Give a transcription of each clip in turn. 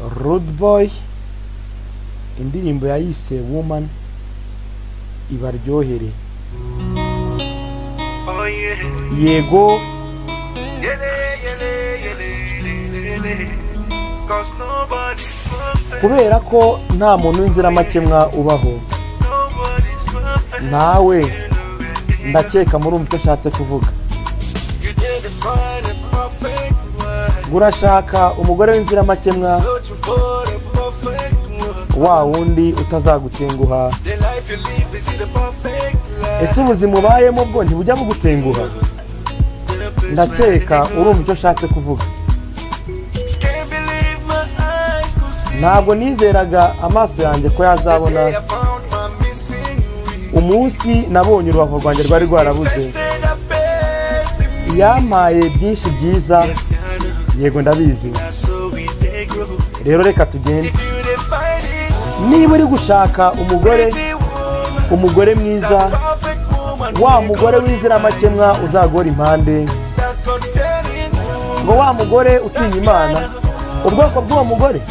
Rude Boy indirimbo yayise Woman ibaryohere. Yego kubera ko nta muntu w'inzira makemwa ubaho, nawe ndakeka muri umutwe nshatse kuvuga. Urashaka umugore w'inzira makemwa, wa wundi utazagutenguha. Ese ubuzima ubayemo bwo ntibujya bugutenguha? Ndakeka urumva icyo nshatse kuvuga. Ntabwo nizeraga amaso yanjye ko yazabona umunsi nabonye urubavu rwanjye rwari rwarabuze. Yampaye byinshi byiza, yego ndabizi. Rero reka tugende. Niba uri gushaka umugore mwiza, wa mugore w'inzira makemwa uzagora impande, ngo wa mugore utinya Imana. Ubwoko bw'uwo mugore,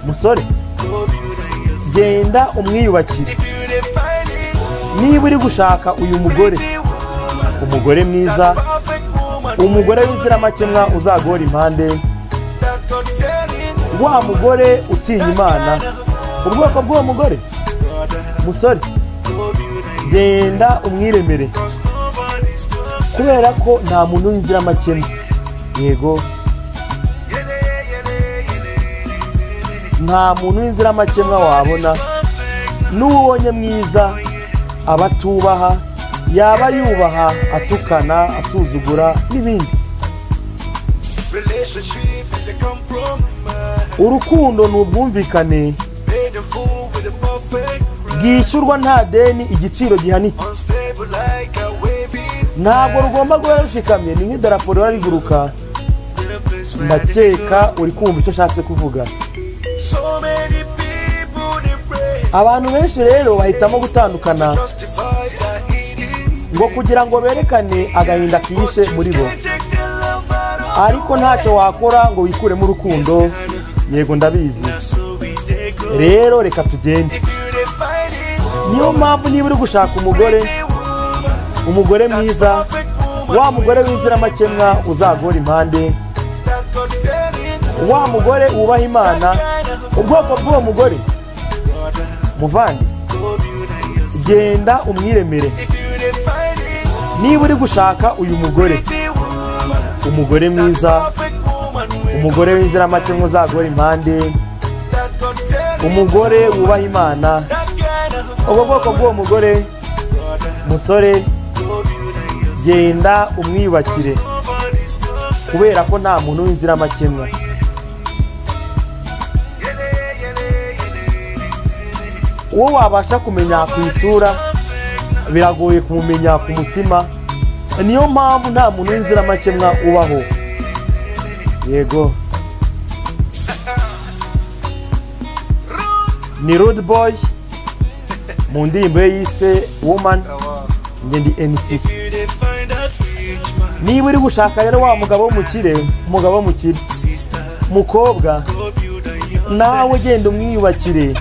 musore, genda umwiyubakire. Niba uri gushaka uyu umugore mwiza, umugore w'inzira makemwa uzagora impande, wa mugore utinya Imana. Ubwoko bw'uwo mugore, musore, genda umwiremere, kubera ko nta muntu w'inzira makemwa. Yego, nta muntu w'inzira makemwa wabona. N'ubonye mwiza aba atubaha, yaba yubaha, atukana, asuzugura n'ibindi. Urukundo ni ubwumvikane bwishyurwa nta deni, igiciro gihanitse. Ntabwo rugomba guhora rushikamye, ni nk'idarapo riba riguruka. Ndakeka uri kumva icyo nshatse kuvuga. Abantu benshi rero bahitamo gutandukana ngo kugira ngo berekane agahinda kishe muri bo, ariko ntacyo wakora ngo wikuremo urukundo. Yego ndabizi. Rero reka tugende. Niyo mpamvu niba uri gushaka umugore mwiza, wa mugore w'inzira makemwa uzagora impande, wa mugore wubaha Imana. Ubwoko bw'uwo mugore, muvandi, genda umwiremere. Niba uri gushaka uyu umugore mwiza, umugore w'inzira makemwa uzagora impande, umugore wubaha Imana. Ubwo bwoko bw'uwo mugore, musore, genda umwiyubakire, kubera ko nta muntu w'inzira makemwa. Uwo wabasha kumenya ku isura, biragoye kumumenya ku mutima. Niyo mpamvu nta muntu w'inzira makemwa ubaho. Yego, ni Rude Boy mu ndirimbo ye yise Woman. Njye ndi MC. Niba uri gushaka rero wa mugabo w'umukire, mukobwa, nawe genda umwiyubakire.